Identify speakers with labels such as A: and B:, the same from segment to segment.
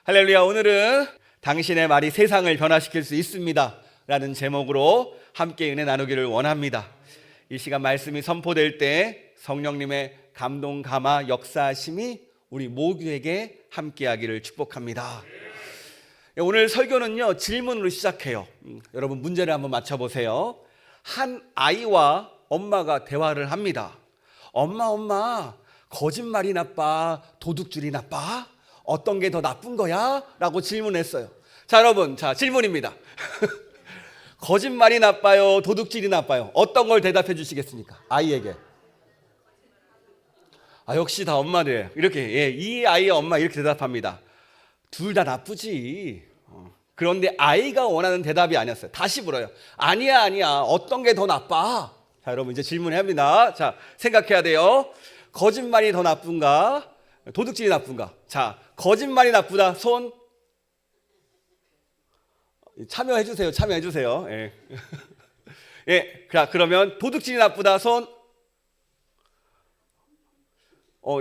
A: 할렐루야. 오늘은 당신의 말이 세상을 변화시킬 수 있습니다 라는 제목으로 함께 은혜 나누기를 원합니다. 이 시간 말씀이 선포될 때 성령님의 감동 감화 역사하심이 우리 모두에게 함께하기를 축복합니다. 오늘 설교는요 질문으로 시작해요. 여러분 문제를 한번 맞춰보세요. 한 아이와 엄마가 대화를 합니다. 엄마 거짓말이 나빠 도둑질이 나빠? 어떤 게 더 나쁜 거야? 라고 질문했어요. 자 여러분, 자 질문입니다. 거짓말이 나빠요 도둑질이 나빠요? 어떤 걸 대답해 주시겠습니까? 아이에게. 역시 다 엄마들 이렇게, 이 아이의 엄마 이렇게 대답합니다. 둘 다 나쁘지. 그런데 아이가 원하는 대답이 아니었어요. 다시 물어요. 아니야 어떤 게 더 나빠? 자 여러분 이제 질문해야 합니다. 자 생각해야 돼요. 거짓말이 더 나쁜가 도둑질이 나쁜가? 자 거짓말이 나쁘다 손 참여해 주세요. 예. 예. 자 그러면 도둑질이 나쁘다 손.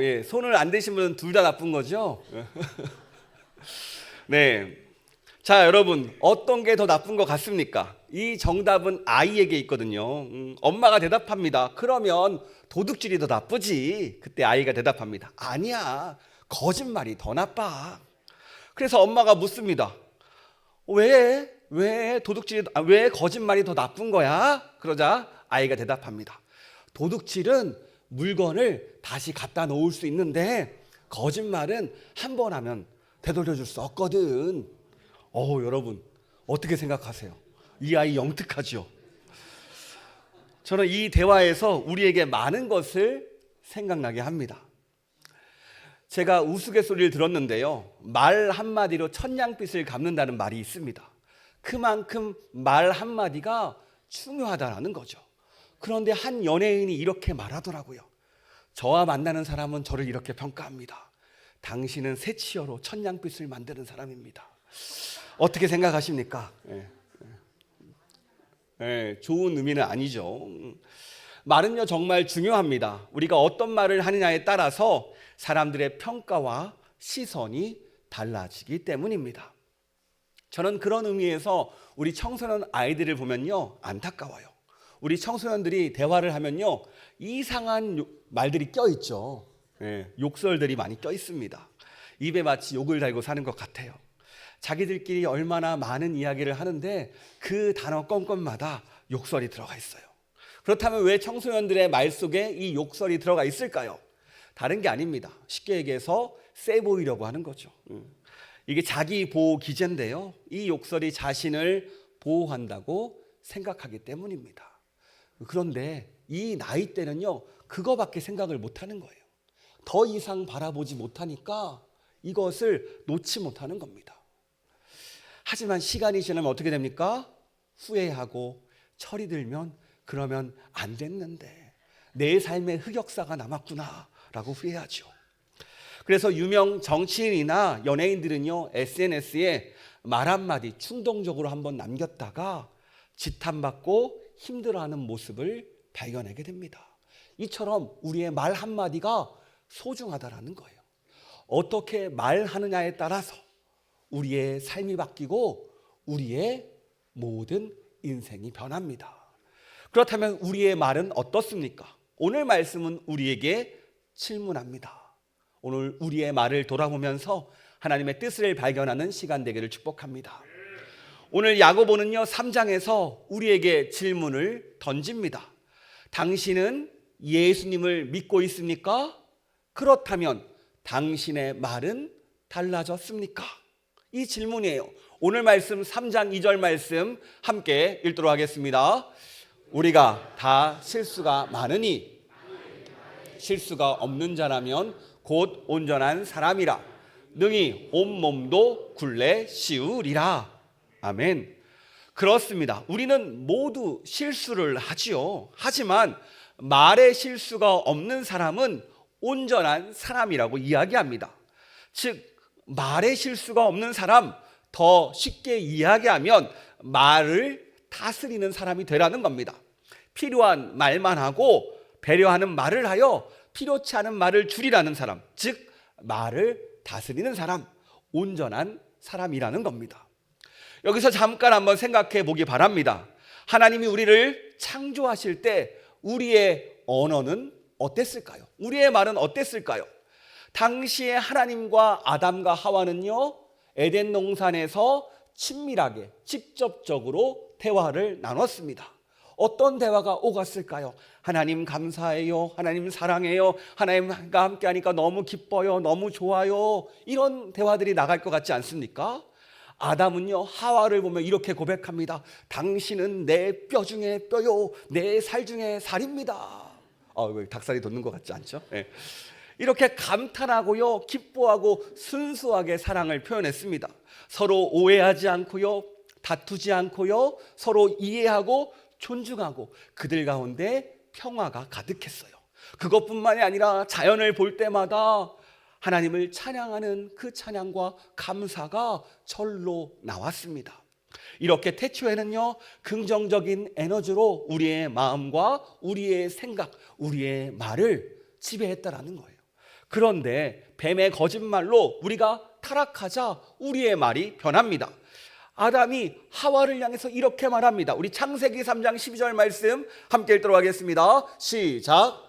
A: 예. 손을 안 대신 분은 둘 다 나쁜 거죠? 네. 자 여러분 어떤 게 더 나쁜 것 같습니까? 이 정답은 아이에게 있거든요. 엄마가 대답합니다. 그러면 도둑질이 더 나쁘지. 그때 아이가 대답합니다. 아니야 거짓말이 더 나빠. 그래서 엄마가 묻습니다. 왜 도둑질이 왜 거짓말이 더 나쁜 거야? 그러자 아이가 대답합니다. 도둑질은 물건을 다시 갖다 놓을 수 있는데 거짓말은 한 번 하면 되돌려 줄 수 없거든. 여러분 어떻게 생각하세요? 이 아이 영특하죠? 저는 이 대화에서 우리에게 많은 것을 생각나게 합니다. 제가 우스갯소리를 들었는데요. 말 한마디로 천냥빚을 갚는다는 말이 있습니다. 그만큼 말 한마디가 중요하다는 거죠. 그런데 한 연예인이 이렇게 말하더라고요. 저와 만나는 사람은 저를 이렇게 평가합니다. 당신은 새치어로 천냥빚을 만드는 사람입니다. 어떻게 생각하십니까? 좋은 의미는 아니죠. 말은요 정말 중요합니다. 우리가 어떤 말을 하느냐에 따라서 사람들의 평가와 시선이 달라지기 때문입니다. 저는 그런 의미에서 우리 청소년 아이들을 보면요 안타까워요. 우리 청소년들이 대화를 하면요 이상한 말들이 껴있죠. 욕설들이 많이 껴있습니다. 입에 마치 욕을 달고 사는 것 같아요. 자기들끼리 얼마나 많은 이야기를 하는데 그 단어 건건마다 욕설이 들어가 있어요. 그렇다면 왜 청소년들의 말 속에 이 욕설이 들어가 있을까요? 다른 게 아닙니다. 쉽게 얘기해서 세 보이려고 하는 거죠. 이게 자기 보호 기제인데요. 이 욕설이 자신을 보호한다고 생각하기 때문입니다. 그런데 이 나이 때는요 그거밖에 생각을 못하는 거예요. 더 이상 바라보지 못하니까 이것을 놓지 못하는 겁니다. 하지만 시간이 지나면 어떻게 됩니까? 후회하고 철이 들면 그러면 안 됐는데 내 삶의 흑역사가 남았구나 라고 후회하죠. 그래서 유명 정치인이나 연예인들은요 SNS에 말 한마디 충동적으로 한번 남겼다가 지탄받고 힘들어하는 모습을 발견하게 됩니다. 이처럼 우리의 말 한마디가 소중하다라는 거예요. 어떻게 말하느냐에 따라서 우리의 삶이 바뀌고 우리의 모든 인생이 변합니다. 그렇다면 우리의 말은 어떻습니까? 오늘 말씀은 우리에게 질문합니다. 오늘 우리의 말을 돌아보면서 하나님의 뜻을 발견하는 시간 되기를 축복합니다. 오늘 야고보는요 3장에서 우리에게 질문을 던집니다. 당신은 예수님을 믿고 있습니까? 그렇다면 당신의 말은 달라졌습니까? 이 질문이에요. 오늘 말씀 3장 2절 말씀 함께 읽도록 하겠습니다. 우리가 다 실수가 많으니 실수가 없는 자라면 곧 온전한 사람이라 능히 온몸도 굴레 씌우리라. 아멘. 그렇습니다. 우리는 모두 실수를 하지요. 하지만 말에 실수가 없는 사람은 온전한 사람이라고 이야기합니다. 즉 말에 실수가 없는 사람, 더 쉽게 이야기하면 말을 다스리는 사람이 되라는 겁니다. 필요한 말만 하고 배려하는 말을 하여 필요치 않은 말을 줄이라는 사람, 즉 말을 다스리는 사람, 온전한 사람이라는 겁니다. 여기서 잠깐 한번 생각해 보기 바랍니다. 하나님이 우리를 창조하실 때 우리의 언어는 어땠을까요? 우리의 말은 어땠을까요? 당시에 하나님과 아담과 하와는요, 에덴 동산에서 친밀하게 직접적으로 대화를 나눴습니다. 어떤 대화가 오갔을까요? 하나님 감사해요. 하나님 사랑해요. 하나님과 함께하니까 너무 기뻐요. 너무 좋아요. 이런 대화들이 나갈 것 같지 않습니까? 아담은요, 하와를 보며 이렇게 고백합니다. 당신은 내 뼈 중에 뼈요, 내 살 중에 살입니다. 왜 닭살이 돋는 것 같지 않죠? 네. 이렇게 감탄하고요, 기뻐하고 순수하게 사랑을 표현했습니다. 서로 오해하지 않고요, 다투지 않고요, 서로 이해하고 존중하고 그들 가운데 평화가 가득했어요. 그것뿐만이 아니라 자연을 볼 때마다 하나님을 찬양하는 그 찬양과 감사가 절로 나왔습니다. 이렇게 태초에는요, 긍정적인 에너지로 우리의 마음과 우리의 생각, 우리의 말을 지배했다라는 거예요. 그런데 뱀의 거짓말로 우리가 타락하자 우리의 말이 변합니다. 아담이 하와를 향해서 이렇게 말합니다. 우리 창세기 3장 12절 말씀 함께 읽도록 하겠습니다. 시작.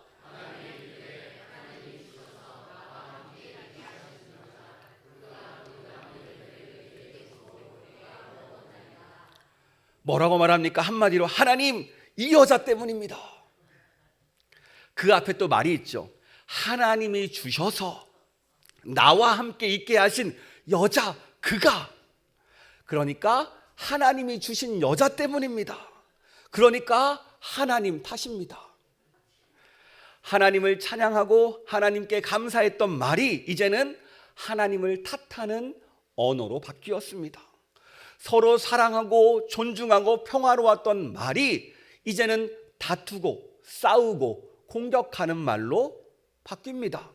A: 뭐라고 말합니까? 한마디로 하나님, 이 여자 때문입니다. 그 앞에 또 말이 있죠. 하나님이 주셔서 나와 함께 있게 하신 여자, 그가. 그러니까 하나님이 주신 여자 때문입니다. 그러니까 하나님 탓입니다. 하나님을 찬양하고 하나님께 감사했던 말이 이제는 하나님을 탓하는 언어로 바뀌었습니다. 서로 사랑하고 존중하고 평화로웠던 말이 이제는 다투고 싸우고 공격하는 말로 바뀝니다.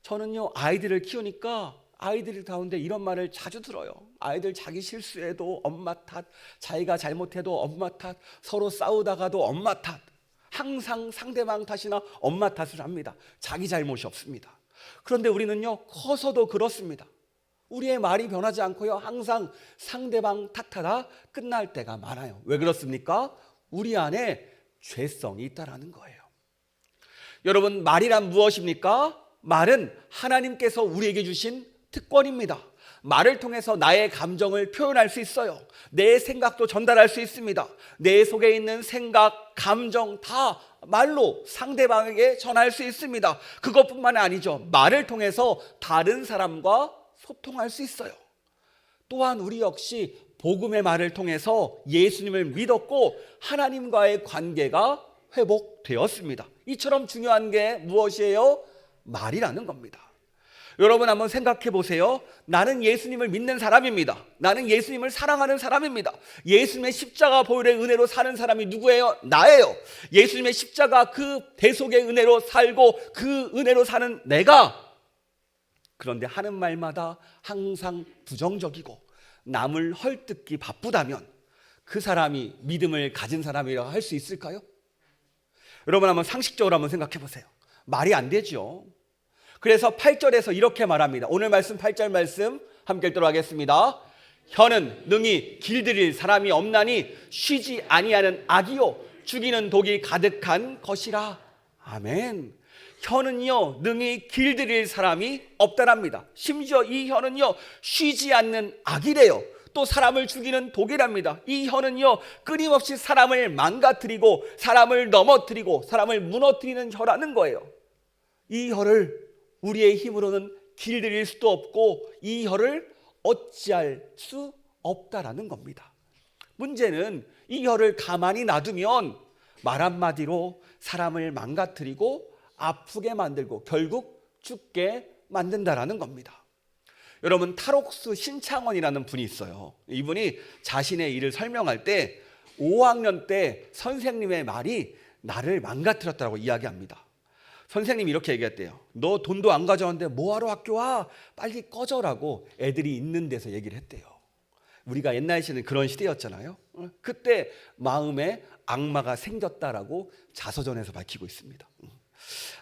A: 저는요, 아이들을 키우니까 아이들 가운데 이런 말을 자주 들어요. 아이들 자기 실수해도 엄마 탓, 자기가 잘못해도 엄마 탓, 서로 싸우다가도 엄마 탓, 항상 상대방 탓이나 엄마 탓을 합니다. 자기 잘못이 없습니다. 그런데 우리는요, 커서도 그렇습니다. 우리의 말이 변하지 않고요, 항상 상대방 탓하다 끝날 때가 많아요. 왜 그렇습니까? 우리 안에 죄성이 있다라는 거예요. 여러분, 말이란 무엇입니까? 말은 하나님께서 우리에게 주신 특권입니다. 말을 통해서 나의 감정을 표현할 수 있어요. 내 생각도 전달할 수 있습니다. 내 속에 있는 생각, 감정 다 말로 상대방에게 전할 수 있습니다. 그것뿐만 아니죠. 말을 통해서 다른 사람과 소통할 수 있어요. 또한 우리 역시 복음의 말을 통해서 예수님을 믿었고 하나님과의 관계가 회복되었습니다. 이처럼 중요한 게 무엇이에요? 말이라는 겁니다. 여러분 한번 생각해 보세요. 나는 예수님을 믿는 사람입니다. 나는 예수님을 사랑하는 사람입니다. 예수님의 십자가 보혈의 은혜로 사는 사람이 누구예요? 나예요. 예수님의 십자가 그 대속의 은혜로 살고 그 은혜로 사는 내가, 그런데 하는 말마다 항상 부정적이고 남을 헐뜯기 바쁘다면 그 사람이 믿음을 가진 사람이라고 할 수 있을까요? 여러분 한번 상식적으로 한번 생각해 보세요. 말이 안 되죠. 그래서 8절에서 이렇게 말합니다. 오늘 말씀 8절 말씀 함께 읽도록 하겠습니다. 혀는 능히 길들일 사람이 없나니 쉬지 아니하는 악이요 죽이는 독이 가득한 것이라. 아멘. 혀는요, 능히 길들일 사람이 없다랍니다. 심지어 이 혀는요, 쉬지 않는 악이래요. 또 사람을 죽이는 독이랍니다. 이 혀는요, 끊임없이 사람을 망가뜨리고 사람을 넘어뜨리고 사람을 무너뜨리는 혀라는 거예요. 이 혀를 우리의 힘으로는 길들일 수도 없고 이 혀를 어찌할 수 없다라는 겁니다. 문제는 이 혀를 가만히 놔두면 말 한마디로 사람을 망가뜨리고 아프게 만들고 결국 죽게 만든다라는 겁니다. 여러분, 탈옥수 신창원이라는 분이 있어요. 이분이 자신의 일을 설명할 때 5학년 때 선생님의 말이 나를 망가뜨렸다고 이야기합니다. 선생님이 이렇게 얘기했대요. 너 돈도 안 가져왔는데 뭐하러 학교 와? 빨리 꺼져라고 애들이 있는 데서 얘기를 했대요. 우리가 옛날 시대는 그런 시대였잖아요. 그때 마음에 악마가 생겼다라고 자서전에서 밝히고 있습니다.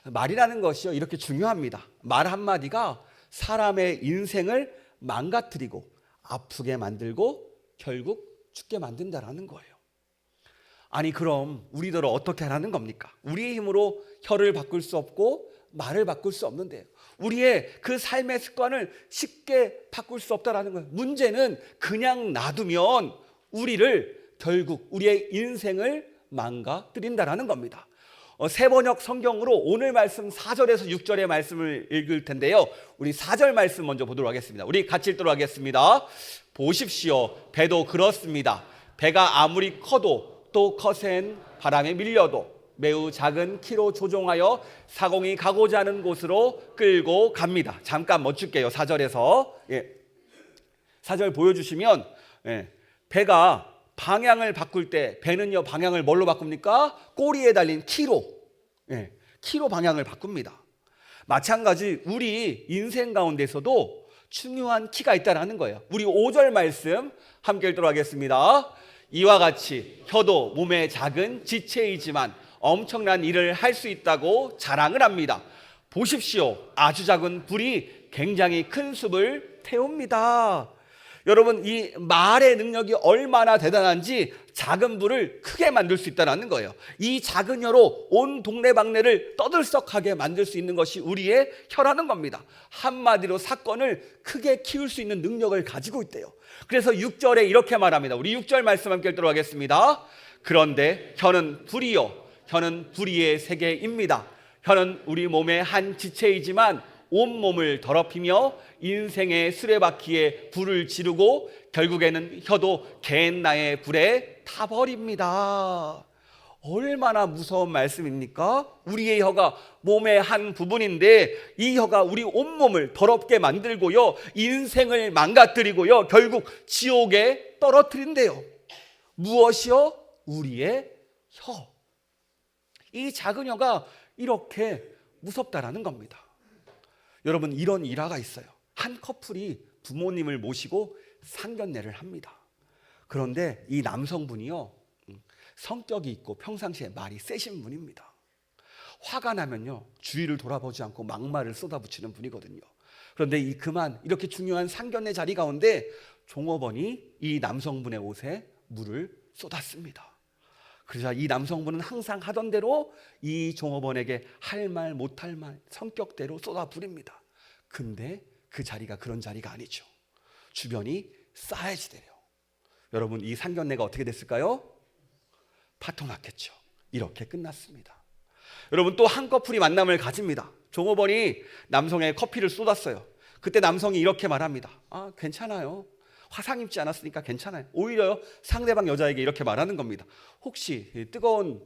A: 말이라는 것이요, 이렇게 중요합니다. 말 한마디가 사람의 인생을 망가뜨리고 아프게 만들고 결국 죽게 만든다라는 거예요. 아니 그럼 우리들은 어떻게 하라는 겁니까? 우리의 힘으로 혀를 바꿀 수 없고 말을 바꿀 수 없는데요. 우리의 그 삶의 습관을 쉽게 바꿀 수 없다라는 거예요. 문제는 그냥 놔두면 우리를 결국 우리의 인생을 망가뜨린다라는 겁니다. 세번역 성경으로 오늘 말씀 4절에서 6절의 말씀을 읽을 텐데요. 우리 4절 말씀 먼저 보도록 하겠습니다. 우리 같이 읽도록 하겠습니다. 보십시오. 배도 그렇습니다. 배가 아무리 커도 또 거센 바람에 밀려도 매우 작은 키로 조종하여 사공이 가고자 하는 곳으로 끌고 갑니다. 잠깐 멈출게요. 4절에서 4절 보여주시면 배가 방향을 바꿀 때 배는요 방향을 뭘로 바꿉니까? 꼬리에 달린 키로 키로 방향을 바꿉니다. 마찬가지 우리 인생 가운데서도 중요한 키가 있다는 거예요. 우리 5절 말씀 함께 읽도록 하겠습니다. 이와 같이 혀도 몸의 작은 지체이지만 엄청난 일을 할 수 있다고 자랑을 합니다. 보십시오. 아주 작은 불이 굉장히 큰 숲을 태웁니다. 여러분 이 말의 능력이 얼마나 대단한지 작은 불을 크게 만들 수 있다는 거예요. 이 작은 혀로 온 동네방네를 떠들썩하게 만들 수 있는 것이 우리의 혀라는 겁니다. 한마디로 사건을 크게 키울 수 있는 능력을 가지고 있대요. 그래서 6절에 이렇게 말합니다. 우리 6절 말씀 함께 읽도록 하겠습니다. 그런데 혀는 불이요 혀는 불의의 세계입니다. 혀는 우리 몸의 한 지체이지만 온몸을 더럽히며 인생의 수레바퀴에 불을 지르고 결국에는 혀도 갯나의 불에 타버립니다. 얼마나 무서운 말씀입니까? 우리의 혀가 몸의 한 부분인데 이 혀가 우리 온몸을 더럽게 만들고요 인생을 망가뜨리고요 결국 지옥에 떨어뜨린대요. 무엇이요? 우리의 혀. 이 작은 혀가 이렇게 무섭다라는 겁니다. 여러분 이런 일화가 있어요. 한 커플이 부모님을 모시고 상견례를 합니다. 그런데 이 남성분이요 성격이 있고 평상시에 말이 세신 분입니다. 화가 나면요 주위를 돌아보지 않고 막말을 쏟아붓히는 분이거든요. 그런데 이렇게 중요한 상견례 자리 가운데 종업원이 이 남성분의 옷에 물을 쏟았습니다. 그래서 이 남성분은 항상 하던 대로 이 종업원에게 할 말 못할 말 성격대로 쏟아부립니다. 근데 그 자리가 그런 자리가 아니죠. 주변이 싸해지대요. 여러분 이 상견례가 어떻게 됐을까요? 파토났겠죠. 이렇게 끝났습니다. 여러분 또 한 커플이 만남을 가집니다. 종업원이 남성의 커피를 쏟았어요. 그때 남성이 이렇게 말합니다. 괜찮아요. 화상 입지 않았으니까 괜찮아요. 오히려 상대방 여자에게 이렇게 말하는 겁니다. 혹시 뜨거운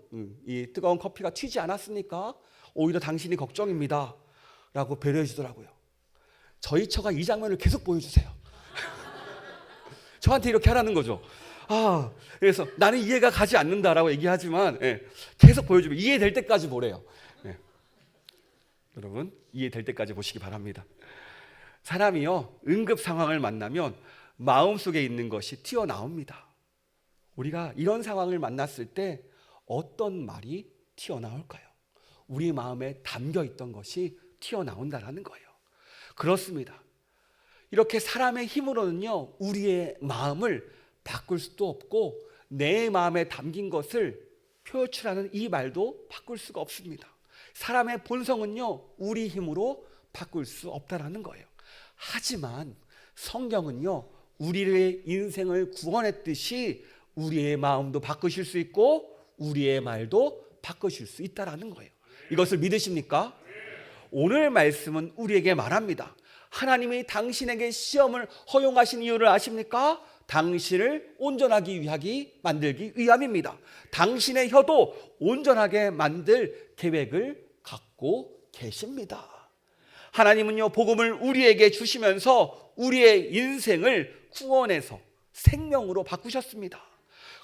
A: 커피가 튀지 않았습니까? 오히려 당신이 걱정입니다. 라고 배려해 주더라고요. 저희 처가 이 장면을 계속 보여주세요. 저한테 이렇게 하라는 거죠. 그래서 나는 이해가 가지 않는다라고 얘기하지만 계속 보여주면 이해될 때까지 보래요. 여러분 이해될 때까지 보시기 바랍니다. 사람이요 응급 상황을 만나면 마음속에 있는 것이 튀어나옵니다. 우리가 이런 상황을 만났을 때 어떤 말이 튀어나올까요? 우리 마음에 담겨있던 것이 튀어나온다는 거예요. 그렇습니다. 이렇게 사람의 힘으로는요 우리의 마음을 바꿀 수도 없고 내 마음에 담긴 것을 표출하는 이 말도 바꿀 수가 없습니다. 사람의 본성은요 우리 힘으로 바꿀 수 없다는 거예요. 하지만 성경은요 우리의 인생을 구원했듯이 우리의 마음도 바꾸실 수 있고 우리의 말도 바꾸실 수 있다는 거예요. 이것을 믿으십니까? 오늘 말씀은 우리에게 말합니다. 하나님이 당신에게 시험을 허용하신 이유를 아십니까? 당신을 온전하게 만들기 위함입니다. 당신의 혀도 온전하게 만들 계획을 갖고 계십니다. 하나님은요 복음을 우리에게 주시면서 우리의 인생을 구원해서 생명으로 바꾸셨습니다.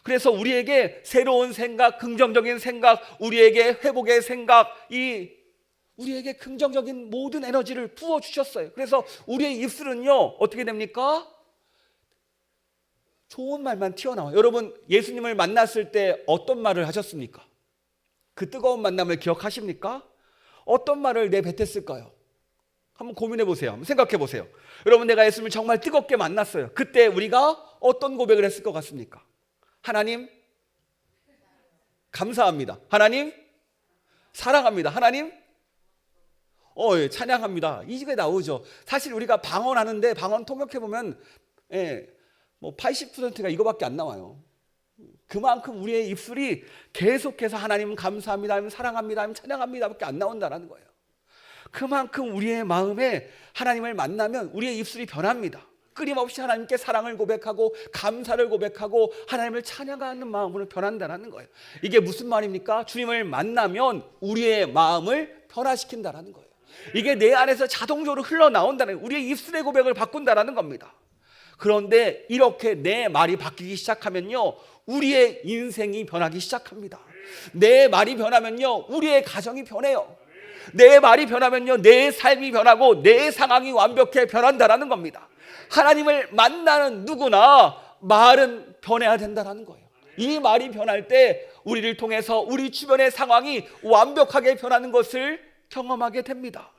A: 그래서 우리에게 새로운 생각, 긍정적인 생각, 우리에게 회복의 생각, 우리에게 긍정적인 모든 에너지를 부어주셨어요. 그래서 우리의 입술은요 어떻게 됩니까? 좋은 말만 튀어나와요. 여러분 예수님을 만났을 때 어떤 말을 하셨습니까? 그 뜨거운 만남을 기억하십니까? 어떤 말을 내뱉었을까요? 한번 고민해 보세요. 한번 생각해 보세요. 여러분, 내가 예수님을 정말 뜨겁게 만났어요. 그때 우리가 어떤 고백을 했을 것 같습니까? 하나님 감사합니다. 하나님 사랑합니다. 하나님 예, 찬양합니다. 이게 나오죠. 사실 우리가 방언하는데 방언 통역해 보면 뭐 80%가 이거밖에 안 나와요. 그만큼 우리의 입술이 계속해서 하나님 감사합니다, 하나님 사랑합니다, 하나님 찬양합니다 밖에 안 나온다는 거예요. 그만큼 우리의 마음에 하나님을 만나면 우리의 입술이 변합니다. 끊임없이 하나님께 사랑을 고백하고 감사를 고백하고 하나님을 찬양하는 마음으로 변한다는 거예요. 이게 무슨 말입니까? 주님을 만나면 우리의 마음을 변화시킨다는 거예요. 이게 내 안에서 자동적으로 흘러나온다는 거예요. 우리의 입술의 고백을 바꾼다는 겁니다. 그런데 이렇게 내 말이 바뀌기 시작하면요, 우리의 인생이 변하기 시작합니다. 내 말이 변하면요, 우리의 가정이 변해요. 내 말이 변하면요, 내 삶이 변하고 내 상황이 완벽해 변한다는 겁니다. 하나님을 만나는 누구나 말은 변해야 된다는 거예요. 이 말이 변할 때 우리를 통해서 우리 주변의 상황이 완벽하게 변하는 것을 경험하게 됩니다.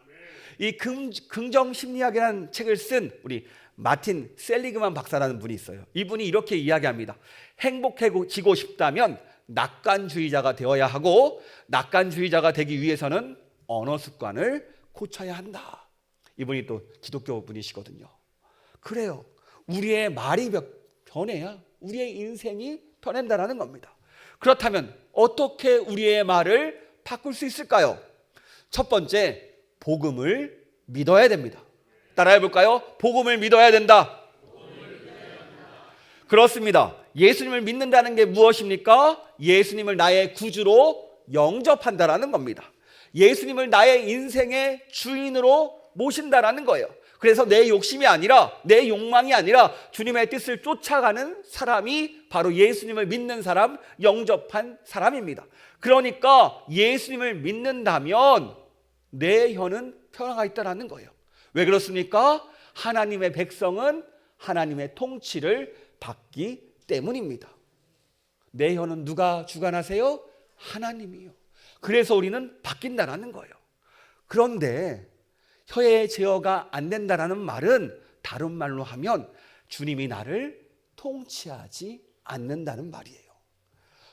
A: 이 긍정심리학이라는 책을 쓴 우리 마틴 셀리그만 박사라는 분이 있어요. 이분이 이렇게 이야기합니다. 행복해지고 싶다면 낙관주의자가 되어야 하고, 낙관주의자가 되기 위해서는 언어 습관을 고쳐야 한다. 이분이 또 기독교 분이시거든요. 그래요. 우리의 말이 변해야 우리의 인생이 변한다는 겁니다. 그렇다면 어떻게 우리의 말을 바꿀 수 있을까요? 첫 번째, 복음을 믿어야 됩니다. 따라해 볼까요? 복음을 믿어야 된다. 그렇습니다. 예수님을 믿는다는 게 무엇입니까? 예수님을 나의 구주로 영접한다라는 겁니다. 예수님을 나의 인생의 주인으로 모신다라는 거예요. 그래서 내 욕심이 아니라, 내 욕망이 아니라 주님의 뜻을 쫓아가는 사람이 바로 예수님을 믿는 사람, 영접한 사람입니다. 그러니까 예수님을 믿는다면 내 혀는 평화가 있다라는 거예요. 왜 그렇습니까? 하나님의 백성은 하나님의 통치를 받기 때문입니다. 내 혀는 누가 주관하세요? 하나님이요. 그래서 우리는 바뀐다라는 거예요. 그런데 혀의 제어가 안 된다라는 말은 다른 말로 하면 주님이 나를 통치하지 않는다는 말이에요.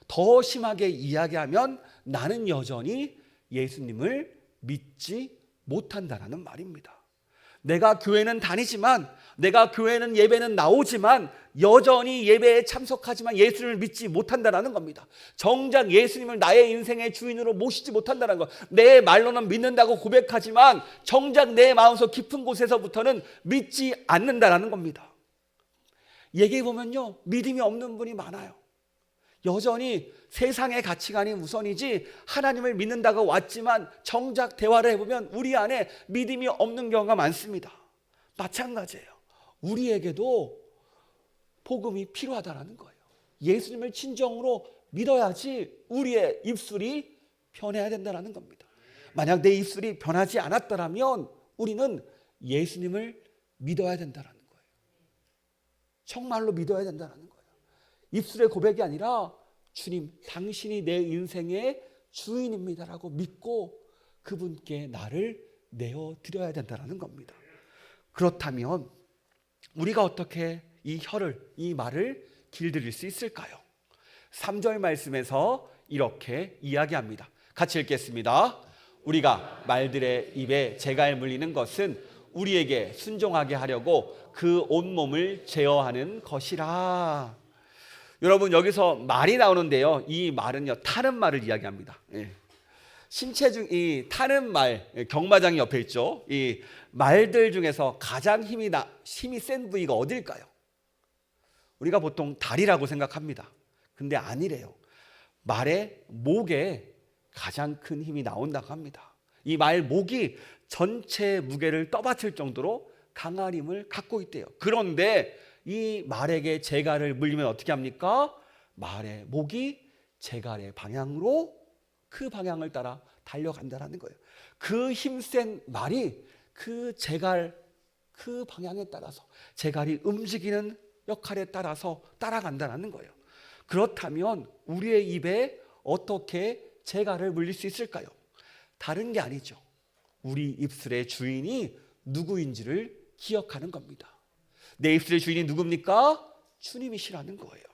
A: 더 심하게 이야기하면 나는 여전히 예수님을 믿지 못한다라는 말입니다. 내가 교회는 다니지만, 내가 교회는 예배는 나오지만 여전히 예배에 참석하지만 예수님을 믿지 못한다는 겁니다. 정작 예수님을 나의 인생의 주인으로 모시지 못한다는 것. 내 말로는 믿는다고 고백하지만 정작 내 마음속 깊은 곳에서부터는 믿지 않는다는 겁니다. 얘기해 보면요, 믿음이 없는 분이 많아요. 여전히 세상의 가치관이 우선이지 하나님을 믿는다고 왔지만 정작 대화를 해보면 우리 안에 믿음이 없는 경우가 많습니다. 마찬가지예요. 우리에게도 복음이 필요하다는 거예요. 예수님을 진정으로 믿어야지 우리의 입술이 변해야 된다는 겁니다. 만약 내 입술이 변하지 않았더라면 우리는 예수님을 믿어야 된다는 거예요. 정말로 믿어야 된다는 거예요. 입술의 고백이 아니라 주님, 당신이 내 인생의 주인입니다라고 믿고 그분께 나를 내어드려야 된다는 겁니다. 그렇다면 우리가 어떻게 이 혀를, 이 말을 길들일 수 있을까요? 3절 말씀에서 이렇게 이야기합니다. 같이 읽겠습니다. 우리가 말들의 입에 재갈 물리는 것은 우리에게 순종하게 하려고 그 온몸을 제어하는 것이라. 여러분, 여기서 말이 나오는데요, 이 말은요 타는 말을 이야기합니다. 신체 중 이 타는 말, 경마장이 옆에 있죠. 이 말들 중에서 가장 힘이 센 부위가 어딜까요? 우리가 보통 다리라고 생각합니다. 근데 아니래요. 말의 목에 가장 큰 힘이 나온다고 합니다. 이 말 목이 전체 무게를 떠받칠 정도로 강한 힘을 갖고 있대요. 그런데 이 말에게 재갈을 물리면 어떻게 합니까? 말의 목이 재갈의 방향으로 그 방향을 따라 달려간다는 거예요. 그 힘센 말이 그 재갈 그 방향에 따라서 재갈이 움직이는 역할에 따라서 따라간다는 거예요. 그렇다면 우리의 입에 어떻게 재갈을 물릴 수 있을까요? 다른 게 아니죠. 우리 입술의 주인이 누구인지를 기억하는 겁니다. 내 입술의 주인이 누굽니까? 주님이시라는 거예요.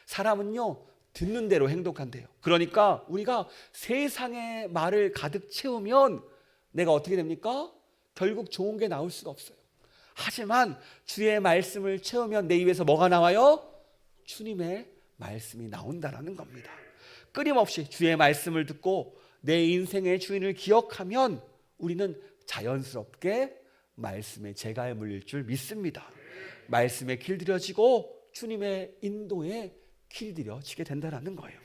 A: 사람은요, 듣는 대로 행동한대요. 그러니까 우리가 세상의 말을 가득 채우면 내가 어떻게 됩니까? 결국 좋은 게 나올 수가 없어요. 하지만 주의 말씀을 채우면 내 입에서 뭐가 나와요? 주님의 말씀이 나온다라는 겁니다. 끊임없이 주의 말씀을 듣고 내 인생의 주인을 기억하면 우리는 자연스럽게 말씀의 재가에 물릴 줄 믿습니다. 말씀에 길들여지고 주님의 인도에 길들여지게 된다는 거예요.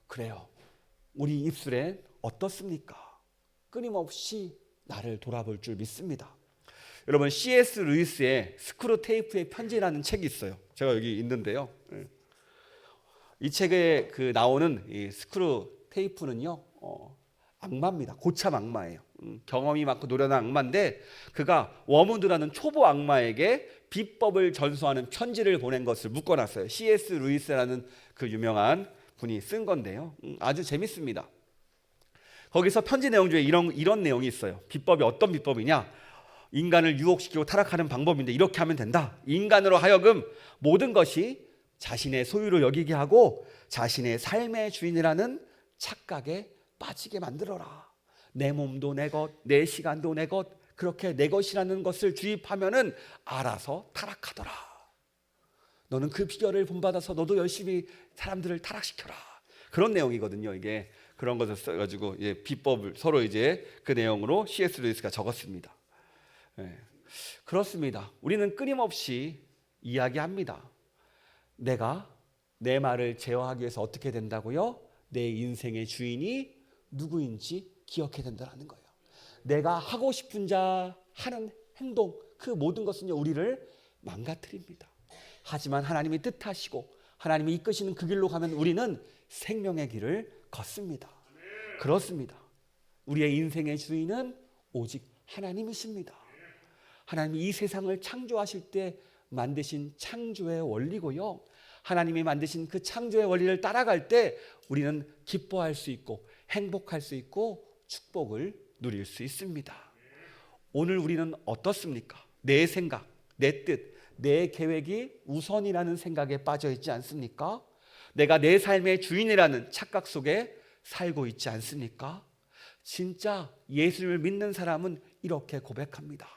A: 그래요. 우리 입술엔 어떻습니까? 끊임없이 나를 돌아볼 줄 믿습니다. 여러분, C.S. 루이스의 스크루테이프의 편지라는 책이 있어요. 제가 여기 있는데요. 이 책에 나오는 이 스크루테이프는요, 악마입니다. 고참 악마예요. 경험이 많고 노련한 악마인데 그가 워무드라는 초보 악마에게 비법을 전수하는 편지를 보낸 것을 묶어놨어요. C.S. 루이스라는 그 유명한 분이 쓴 건데요. 아주 재밌습니다. 거기서 편지 내용 중에 이런 내용이 있어요. 비법이 어떤 비법이냐? 인간을 유혹시키고 타락하는 방법인데 이렇게 하면 된다. 인간으로 하여금 모든 것이 자신의 소유로 여기게 하고 자신의 삶의 주인이라는 착각에 빠지게 만들어라. 내 몸도 내 것, 내 시간도 내 것, 그렇게 내 것이라는 것을 주입하면은 알아서 타락하더라. 너는 그 비결을 본받아서 너도 열심히 사람들을 타락시켜라. 그런 내용이거든요. 이게 그런 것을 써가지고 비법을 서로 그 내용으로 C.S. 루이스가 적었습니다. 그렇습니다. 우리는 끊임없이 이야기합니다. 내가 내 말을 제어하기 위해서 어떻게 된다고요? 내 인생의 주인이 누구인지 기억해야 된다는 거예요. 내가 하고 싶은 자 하는 행동, 그 모든 것은요, 우리를 망가뜨립니다. 하지만 하나님이 뜻하시고 하나님이 이끄시는 그 길로 가면 우리는 생명의 길을 걷습니다. 그렇습니다. 우리의 인생의 주인은 오직 하나님이십니다. 하나님이 이 세상을 창조하실 때 만드신 창조의 원리고요, 하나님이 만드신 그 창조의 원리를 따라갈 때 우리는 기뻐할 수 있고 행복할 수 있고 축복을 누릴 수 있습니다. 오늘 우리는 어떻습니까? 내 생각, 내 뜻, 내 계획이 우선이라는 생각에 빠져 있지 않습니까? 내가 내 삶의 주인이라는 착각 속에 살고 있지 않습니까? 진짜 예수님을 믿는 사람은 이렇게 고백합니다.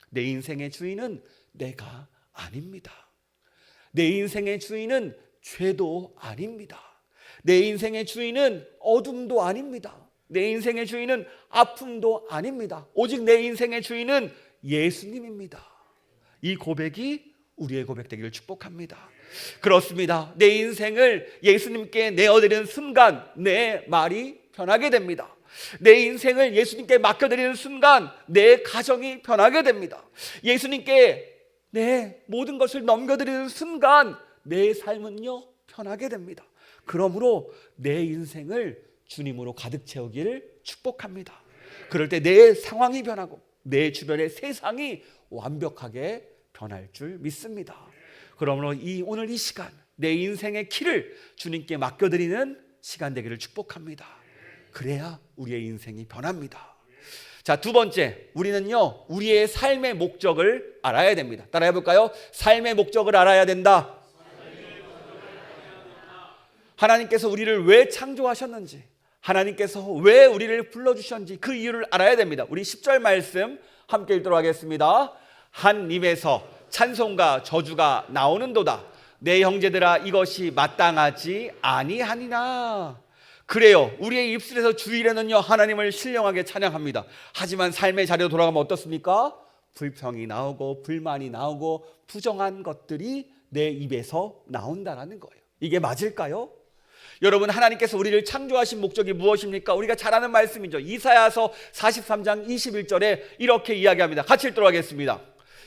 A: 내 인생의 주인은 내가 아닙니다. 내 인생의 주인은 죄도 아닙니다. 내 인생의 주인은 어둠도 아닙니다. 내 인생의 주인은 아픔도 아닙니다. 오직 내 인생의 주인은 예수님입니다. 이 고백이 우리의 고백되기를 축복합니다. 그렇습니다. 내 인생을 예수님께 내어드리는 순간 내 말이 변하게 됩니다. 내 인생을 예수님께 맡겨드리는 순간 내 가정이 변하게 됩니다. 예수님께 내 모든 것을 넘겨드리는 순간 내 삶은요, 변하게 됩니다. 그러므로 내 인생을 주님으로 가득 채우기를 축복합니다. 그럴 때 내 상황이 변하고 내 주변의 세상이 완벽하게 변할 줄 믿습니다. 그러므로 오늘 이 시간 내 인생의 키를 주님께 맡겨드리는 시간 되기를 축복합니다. 그래야 우리의 인생이 변합니다. 자, 두 번째, 우리는요, 우리의 삶의 목적을 알아야 됩니다. 따라해 볼까요? 삶의 목적을 알아야 된다. 하나님께서 우리를 왜 창조하셨는지, 하나님께서 왜 우리를 불러주셨는지 그 이유를 알아야 됩니다. 우리 10절 말씀 함께 읽도록 하겠습니다. 한 입에서 찬송과 저주가 나오는도다. 내 형제들아, 이것이 마땅하지 아니하니라. 그래요. 우리의 입술에서 주일에는요, 하나님을 신령하게 찬양합니다. 하지만 삶의 자리로 돌아가면 어떻습니까? 불평이 나오고 불만이 나오고 부정한 것들이 내 입에서 나온다는 거예요. 이게 맞을까요? 여러분, 하나님께서 우리를 창조하신 목적이 무엇입니까? 우리가 잘 아는 말씀이죠. 이사야서 43장 21절에 이렇게 이야기합니다. 같이 읽도록 하겠습니다.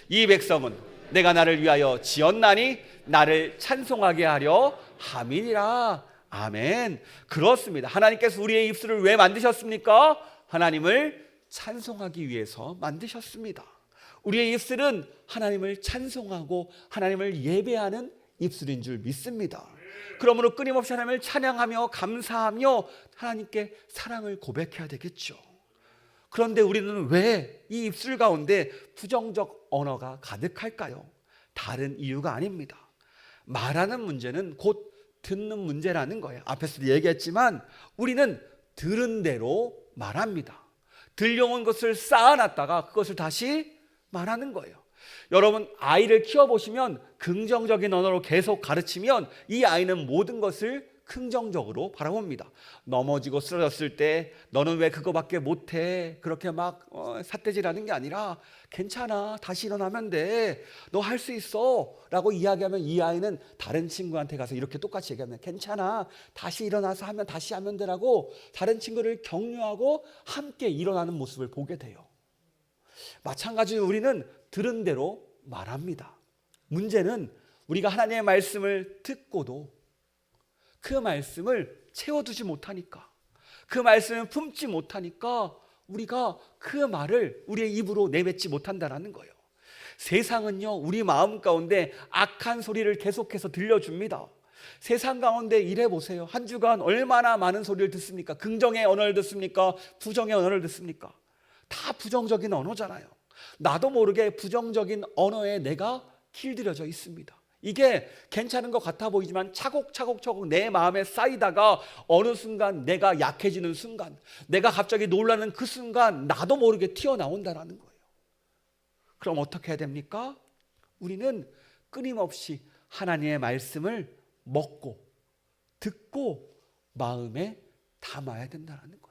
A: 이 백성은 내가 나를 위하여 지었나니 나를 찬송하게 하려 함이니라. 아멘. 그렇습니다. 하나님께서 우리의 입술을 왜 만드셨습니까? 하나님을 찬송하기 위해서 만드셨습니다. 우리의 입술은 하나님을 찬송하고 하나님을 예배하는 입술인 줄 믿습니다. 그러므로 끊임없이 하나님을 찬양하며 감사하며 하나님께 사랑을 고백해야 되겠죠. 그런데 우리는 왜 이 입술 가운데 부정적 언어가 가득할까요? 다른 이유가 아닙니다. 말하는 문제는 곧 듣는 문제라는 거예요. 앞에서도 얘기했지만 우리는 들은 대로 말합니다. 들려온 것을 쌓아놨다가 그것을 다시 말하는 거예요. 여러분, 아이를 키워보시면 긍정적인 언어로 계속 가르치면 이 아이는 모든 것을 긍정적으로 바라봅니다. 넘어지고 쓰러졌을 때 너는 왜 그거밖에 못해? 그렇게 막 삿대질하는 게 아니라 괜찮아, 다시 일어나면 돼, 너 할 수 있어 라고 이야기하면 이 아이는 다른 친구한테 가서 이렇게 똑같이 얘기하면 괜찮아, 다시 일어나서 하면 다시 하면 되라고 다른 친구를 격려하고 함께 일어나는 모습을 보게 돼요. 마찬가지로 우리는 들은 대로 말합니다. 문제는 우리가 하나님의 말씀을 듣고도 그 말씀을 채워두지 못하니까, 그 말씀을 품지 못하니까 우리가 그 말을 우리의 입으로 내뱉지 못한다는 거예요. 세상은요, 우리 마음 가운데 악한 소리를 계속해서 들려줍니다. 세상 가운데 일해보세요. 한 주간 얼마나 많은 소리를 듣습니까? 긍정의 언어를 듣습니까? 부정의 언어를 듣습니까? 다 부정적인 언어잖아요. 나도 모르게 부정적인 언어에 내가 길들여져 있습니다. 이게 괜찮은 것 같아 보이지만 차곡차곡 내 마음에 쌓이다가 어느 순간 내가 약해지는 순간, 내가 갑자기 놀라는 그 순간 나도 모르게 튀어나온다는 거예요. 그럼 어떻게 해야 됩니까? 우리는 끊임없이 하나님의 말씀을 먹고 듣고 마음에 담아야 된다는 거예요.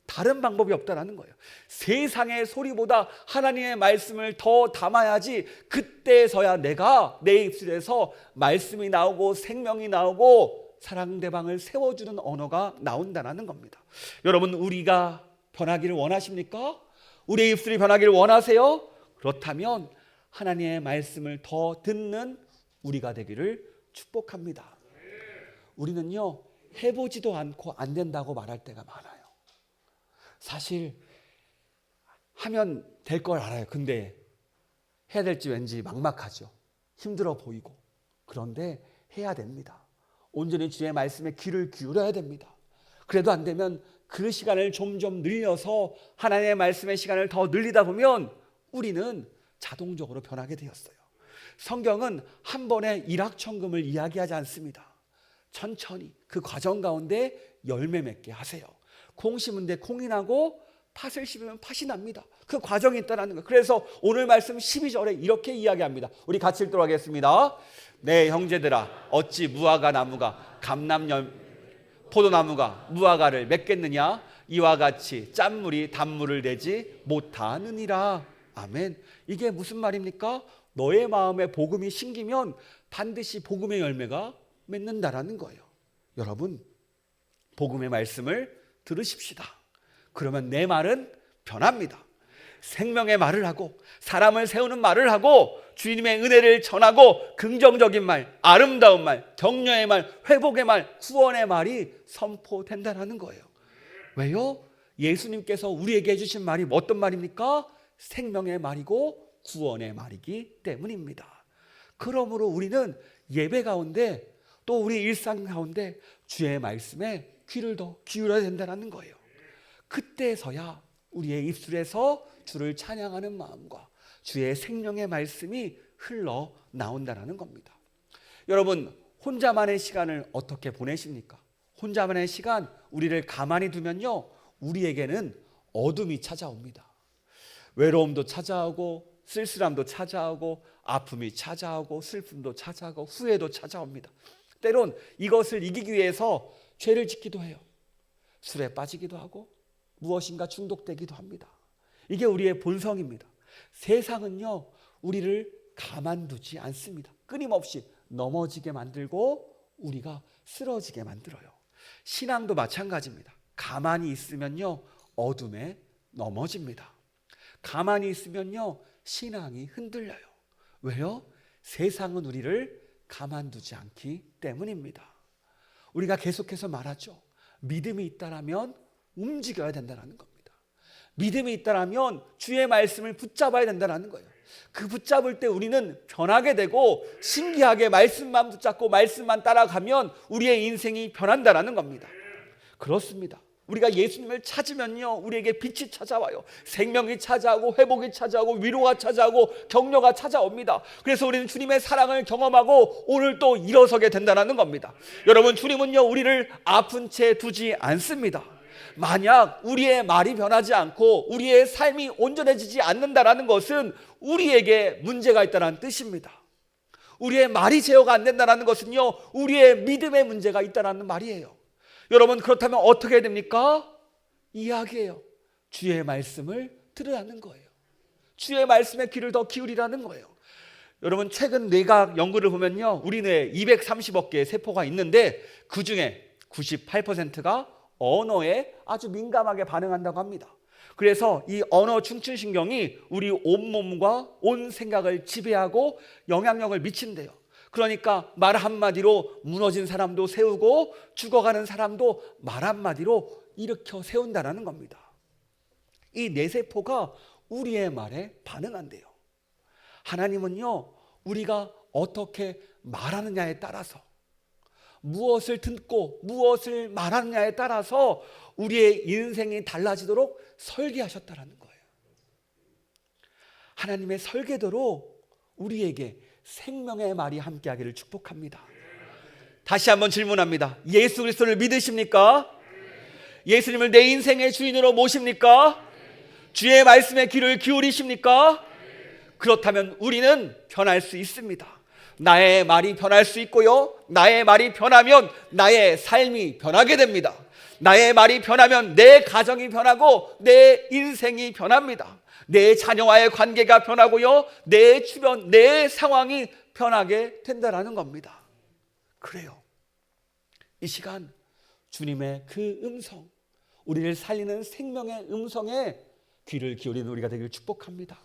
A: 다른 방법이 없다는 거예요. 세상의 소리보다 하나님의 말씀을 더 담아야지 그때서야 내가 내 입술에서 말씀이 나오고 생명이 나오고 상대방을 세워주는 언어가 나온다는 겁니다. 여러분, 우리가 변하기를 원하십니까? 우리의 입술이 변하기를 원하세요? 그렇다면 하나님의 말씀을 더 듣는 우리가 되기를 축복합니다. 우리는요, 해보지도 않고 안 된다고 말할 때가 많아요. 사실 하면 될 걸 알아요. 근데 해야 될지 왠지 막막하죠. 힘들어 보이고. 그런데 해야 됩니다. 온전히 주의 말씀에 귀를 기울여야 됩니다. 그래도 안 되면 그 시간을 점점 늘려서 하나님의 말씀의 시간을 더 늘리다 보면 우리는 자동적으로 변하게 되었어요. 성경은 한 번에 일확천금을 이야기하지 않습니다. 천천히 그 과정 가운데 열매 맺게 하세요. 콩 심은 데 콩이 나고 팥을 심으면 팥이 납니다. 그 과정이 있다는 거예요. 그래서 오늘 말씀 12절에 이렇게 이야기합니다. 우리 같이 읽도록 하겠습니다. 네, 형제들아, 어찌 무화과 나무가 포도나무가 무화과를 맺겠느냐? 이와 같이 짠물이 단물을 내지 못하느니라. 아멘. 이게 무슨 말입니까? 너의 마음에 복음이 심기면 반드시 복음의 열매가 맺는다라는 거예요. 여러분, 복음의 말씀을 들으십시다. 그러면 내 말은 변합니다. 생명의 말을 하고 사람을 세우는 말을 하고 주님의 은혜를 전하고 긍정적인 말, 아름다운 말, 격려의 말, 회복의 말, 구원의 말이 선포된다는 거예요. 왜요? 예수님께서 우리에게 해주신 말이 어떤 말입니까? 생명의 말이고 구원의 말이기 때문입니다. 그러므로 우리는 예배 가운데 또 우리 일상 가운데 주의 말씀에 귀를 더 기울여야 된다는 거예요. 그때서야 우리의 입술에서 주를 찬양하는 마음과 주의 생명의 말씀이 흘러나온다는 겁니다. 여러분, 혼자만의 시간을 어떻게 보내십니까? 혼자만의 시간, 우리를 가만히 두면요, 우리에게는 어둠이 찾아옵니다. 외로움도 찾아오고 쓸쓸함도 찾아오고 아픔이 찾아오고 슬픔도 찾아오고 후회도 찾아옵니다. 때론 이것을 이기기 위해서 죄를 짓기도 해요. 술에 빠지기도 하고 무엇인가 중독되기도 합니다. 이게 우리의 본성입니다. 세상은요, 우리를 가만두지 않습니다. 끊임없이 넘어지게 만들고 우리가 쓰러지게 만들어요. 신앙도 마찬가지입니다. 가만히 있으면요, 어둠에 넘어집니다. 가만히 있으면요, 신앙이 흔들려요. 왜요? 세상은 우리를 가만두지 않기 때문입니다. 우리가 계속해서 말하죠. 믿음이 있다라면 움직여야 된다는 겁니다. 믿음이 있다라면 주의 말씀을 붙잡아야 된다는 거예요. 그 붙잡을 때 우리는 변하게 되고 신기하게 말씀만 붙잡고 말씀만 따라가면 우리의 인생이 변한다는 겁니다. 그렇습니다. 우리가 예수님을 찾으면요, 우리에게 빛이 찾아와요. 생명이 찾아오고 회복이 찾아오고 위로가 찾아오고 격려가 찾아옵니다. 그래서 우리는 주님의 사랑을 경험하고 오늘 또 일어서게 된다는 겁니다. 여러분, 주님은요, 우리를 아픈 채 두지 않습니다. 만약 우리의 말이 변하지 않고 우리의 삶이 온전해지지 않는다는 것은 우리에게 문제가 있다는 뜻입니다. 우리의 말이 제어가 안 된다는 것은요, 우리의 믿음에 문제가 있다는 말이에요. 여러분, 그렇다면 어떻게 해야 됩니까? 이야기해요. 주의 말씀을 들으라는 거예요. 주의 말씀에 귀를 더 기울이라는 거예요. 여러분, 최근 뇌과학 연구를 보면요, 우리 뇌에 230억 개의 세포가 있는데 그 중에 98%가 언어에 아주 민감하게 반응한다고 합니다. 그래서 이 언어 중추신경이 우리 온몸과 온 생각을 지배하고 영향력을 미친대요. 그러니까 말 한마디로 무너진 사람도 세우고 죽어가는 사람도 말 한마디로 일으켜 세운다는 겁니다. 이 뇌세포가 우리의 말에 반응한대요. 하나님은요, 우리가 어떻게 말하느냐에 따라서, 무엇을 듣고 무엇을 말하느냐에 따라서 우리의 인생이 달라지도록 설계하셨다는 거예요. 하나님의 설계대로 우리에게 생명의 말이 함께하기를 축복합니다. 다시 한번 질문합니다. 예수 그리스도를 믿으십니까? 예수님을 내 인생의 주인으로 모십니까? 주의 말씀에 귀를 기울이십니까? 그렇다면 우리는 변할 수 있습니다. 나의 말이 변할 수 있고요, 나의 말이 변하면 나의 삶이 변하게 됩니다. 나의 말이 변하면 내 가정이 변하고 내 인생이 변합니다. 내 자녀와의 관계가 변하고요, 내 주변, 내 상황이 변하게 된다는 겁니다. 그래요. 이 시간 주님의 그 음성, 우리를 살리는 생명의 음성에 귀를 기울이는 우리가 되길 축복합니다.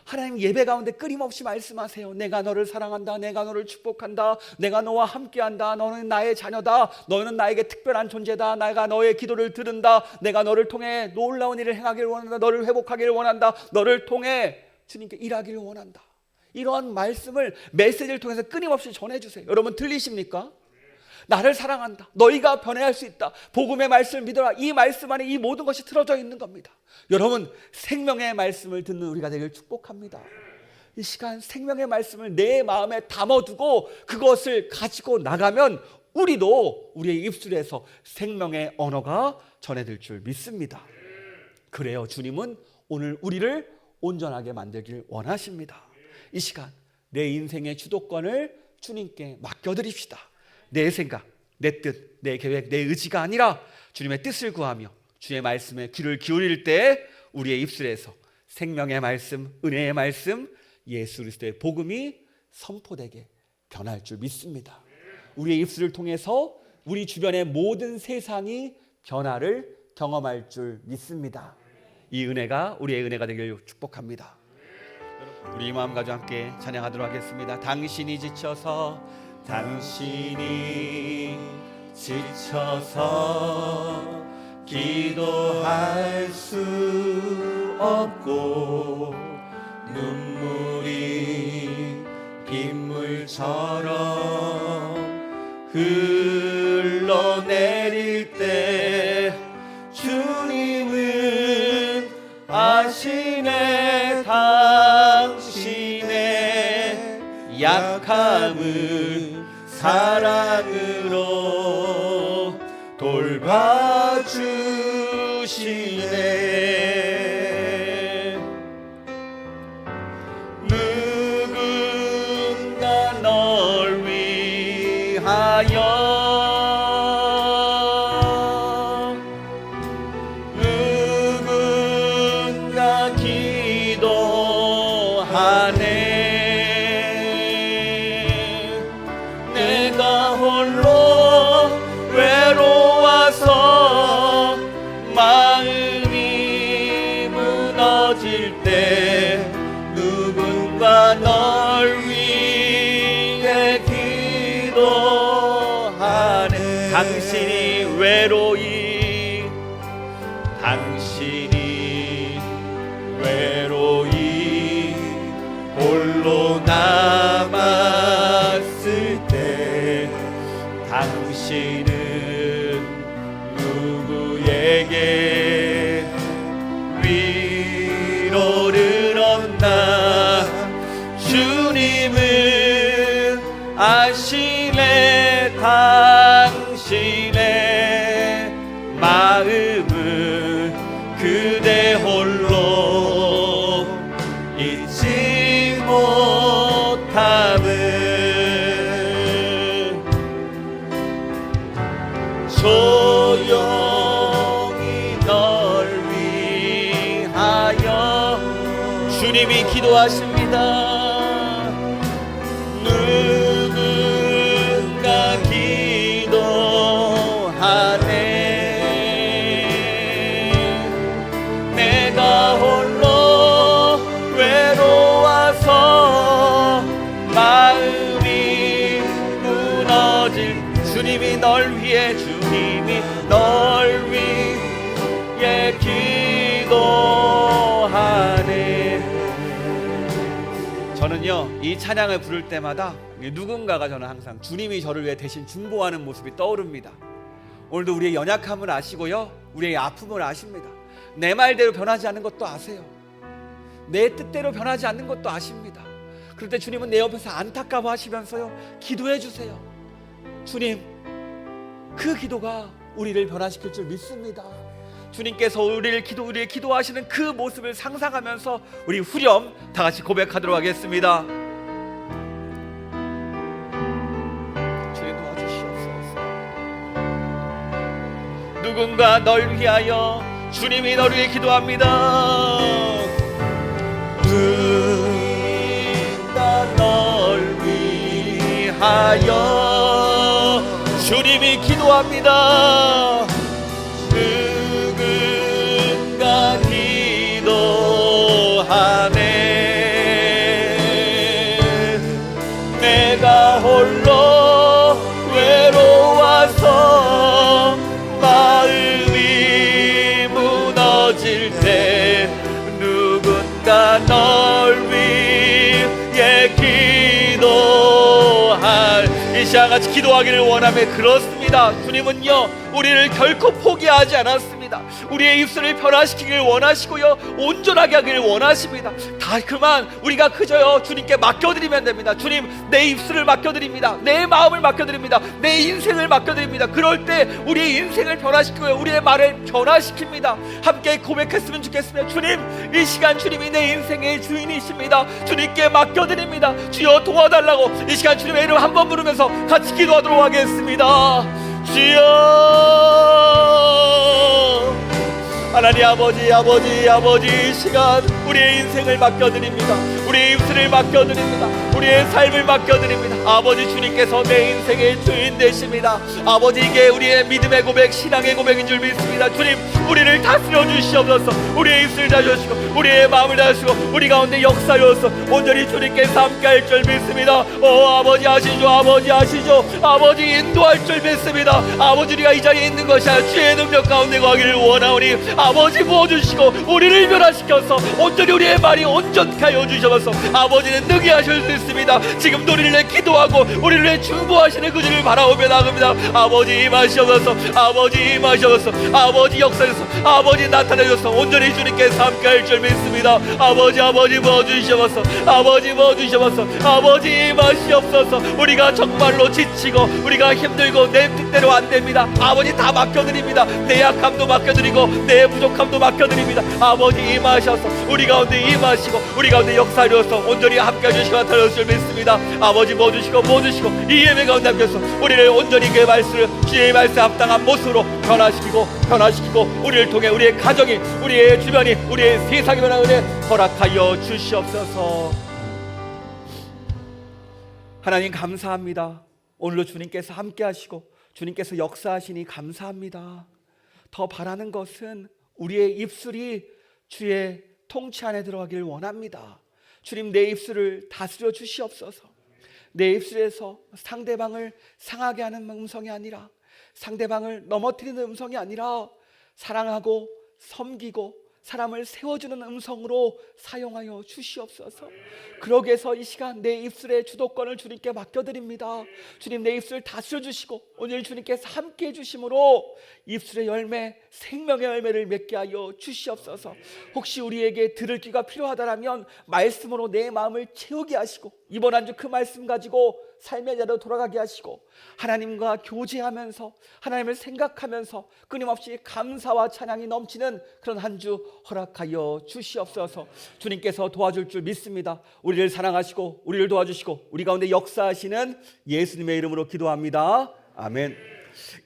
A: 하나님, 예배 가운데 끊임없이 말씀하세요. 내가 너를 사랑한다. 내가 너를 축복한다. 내가 너와 함께한다. 너는 나의 자녀다. 너는 나에게 특별한 존재다. 내가 너의 기도를 들은다. 내가 너를 통해 놀라운 일을 행하기를 원한다. 너를 회복하기를 원한다. 너를 통해 주님께 일하기를 원한다. 이러한 말씀을 메시지를 통해서 끊임없이 전해주세요. 여러분, 들리십니까? 나를 사랑한다. 너희가 변해야 할 수 있다. 복음의 말씀을 믿어라. 이 말씀 안에 이 모든 것이 틀어져 있는 겁니다. 여러분, 생명의 말씀을 듣는 우리가 되길 축복합니다. 이 시간 생명의 말씀을 내 마음에 담아두고 그것을 가지고 나가면 우리도 우리의 입술에서 생명의 언어가 전해질 줄 믿습니다. 그래요. 주님은 오늘 우리를 온전하게 만들길 원하십니다. 이 시간 내 인생의 주도권을 주님께 맡겨드립시다. 내 생각, 내 뜻, 내 계획, 내 의지가 아니라 주님의 뜻을 구하며 주의 말씀에 귀를 기울일 때 우리의 입술에서 생명의 말씀, 은혜의 말씀, 예수 그리스도의 복음이 선포되게 변할 줄 믿습니다. 우리의 입술을 통해서 우리 주변의 모든 세상이 변화를 경험할 줄 믿습니다. 이 은혜가 우리의 은혜가 되길 축복합니다. 우리 마음 가지고 함께 찬양하도록 하겠습니다. 당신이 지쳐서 기도할 수 없고 눈물이 빗물처럼 흘러내릴 때 주님은 아시네. 당신의 약함을 사랑으로 돌봐주시네. 누군가 널 위하여, 누군가 기도하네. 내가 홀로 외로워서 마음이 무너질 때 누군가 널 위해 기도하네. 당신이 외로이 홀로 남았을 때 당신은 누구에게 아시네 당신의 마음을 그대 홀로 잊지 못함을 조용히 널 위하여 주님이 기도하십니다. 누군가 기도하네. 내가 홀로 외로워서 마음이 무너질 주님이 널 위해 주님이 널 위해 기도하네. 저는요 이 찬양을 부를 때마다 누군가가 저는 항상 주님이 저를 위해 대신 중보하는 모습이 떠오릅니다. 오늘도 우리의 연약함을 아시고요 우리의 아픔을 아십니다. 내 말대로 변하지 않는 것도 아세요. 내 뜻대로 변하지 않는 것도 아십니다. 그럴 때 주님은 내 옆에서 안타까워 하시면서요 기도해 주세요. 주님 그 기도가 우리를 변화시킬 줄 믿습니다. 주님께서 우리를 기도하시는 그 모습을 상상하면서 우리 후렴 다 같이 고백하도록 하겠습니다. 주님 도와주시옵소서. 누군가 널 위하여 주님이 너를 위해 기도합니다. 누군가 널 위하여 주님이 기도합니다. 누군가 기도하네. 내가 홀로 외로워서 마음이 무너질 때 누군가 널 위해 기도할 이 시간 같이 기도하기를 원하며 그렇습니다. 주님은요 우리를 결코 포기하지 않았습니다. 우리의 입술을 변화시키기를 원하시고요 온전하게 하기를 원하십니다. 다 그만 우리가 그저요 주님께 맡겨드리면 됩니다. 주님 내 입술을 맡겨드립니다. 내 마음을 맡겨드립니다. 내 인생을 맡겨드립니다. 그럴 때 우리의 인생을 변화시키고요 우리의 말을 변화시킵니다. 함께 고백했으면 좋겠습니다. 주님 이 시간 주님이 내 인생의 주인이십니다. 주님께 맡겨드립니다. 주여 도와달라고 이 시간 주님의 이름 한번 부르면서 같이 기도하도록 하겠습니다. 주여 하나님 아버지 이 시간 우리의 인생을 맡겨드립니다. 우리의 입술을 맡겨드립니다. 우리의 삶을 맡겨드립니다. 아버지 주님께서 내 인생의 주인 되십니다. 아버지 이게 우리의 믿음의 고백 신앙의 고백인 줄 믿습니다. 주님 우리를 다스려 주시옵소서. 우리의 입술을 다주시고 우리의 마음을 다주시고 우리 가운데 역사여서 온전히 주님께서 함께할 줄 믿습니다. 아버지 아시죠. 아버지 아시죠. 아버지 인도할 줄 믿습니다. 아버지 우리가 이 자리에 있는 것이 아니라 주의 능력 가운데 거하기를 원하오니 아버지 부어주시고 우리를 변화시켜서 온전히 우리의 말이 온전케 하여 주셔서 아버지는 능히 하실 수 있습니다. 지금도 우리를 위해 기도하고 우리를 위해 중보하시는 그 주를 바라오며 나갑니다. 아버지 임하시옵소서. 아버지 임하시옵소서. 아버지 역사에서 아버지 나타내셔서 온전히 주님께서 함께할 줄 믿습니다. 아버지 부어주시옵소서. 아버지 부어주시옵소서. 아버지 임하시옵소서. 우리가 정말로 지치고 우리가 힘들고 내 뜻대로 안 됩니다. 아버지 다 맡겨드립니다. 내 약함도 맡겨드리고 내 부족함도 맡겨드립니다. 아버지 임하셔서 우리 가운데 임하시고 우리 가운데 역사하셔서 온전히 함께 해주시고 나타낼 줄 믿습니다. 아버지 모아주시고 이 예배 가운데 함께해서 우리를 온전히 그 말씀을 주의 말씀에 합당한 모습으로 변화시키고 우리를 통해 우리의 가정이 우리의 주변이 우리의 세상이 변화하는 은혜 허락하여 주시옵소서. 하나님 감사합니다. 오늘도 주님께서 함께 하시고 주님께서 역사하시니 감사합니다. 더 바라는 것은 우리의 입술이 주의 통치 안에 들어가길 원합니다. 주님 내 입술을 다스려 주시옵소서. 내 입술에서 상대방을 상하게 하는 음성이 아니라 상대방을 넘어뜨리는 음성이 아니라 사랑하고 섬기고 사람을 세워주는 음성으로 사용하여 주시옵소서. 그러기 위해서 이 시간 내 입술의 주도권을 주님께 맡겨드립니다. 주님, 내 입술 다스려주시고 오늘 주님께서 함께 해주심으로 입술의 열매, 생명의 열매를 맺게 하여 주시옵소서. 혹시 우리에게 들을 귀가 필요하다면 말씀으로 내 마음을 채우게 하시고 이번 한 주 그 말씀 가지고 삶의 자리로 돌아가게 하시고 하나님과 교제하면서 하나님을 생각하면서 끊임없이 감사와 찬양이 넘치는 그런 한 주 허락하여 주시옵소서. 주님께서 도와줄 줄 믿습니다. 우리를 사랑하시고 우리를 도와주시고 우리 가운데 역사하시는 예수님의 이름으로 기도합니다. 아멘.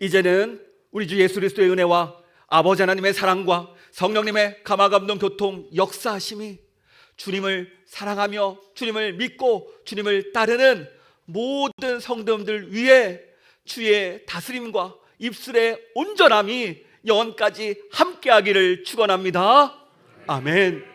A: 이제는 우리 주 예수 그리스도의 은혜와 아버지 하나님의 사랑과 성령님의 감화감동 교통 역사하심이 주님을 사랑하며 주님을 믿고 주님을 따르는 모든 성도들 위해 주의 다스림과 입술의 온전함이 영원까지 함께하기를 축원합니다. 아멘.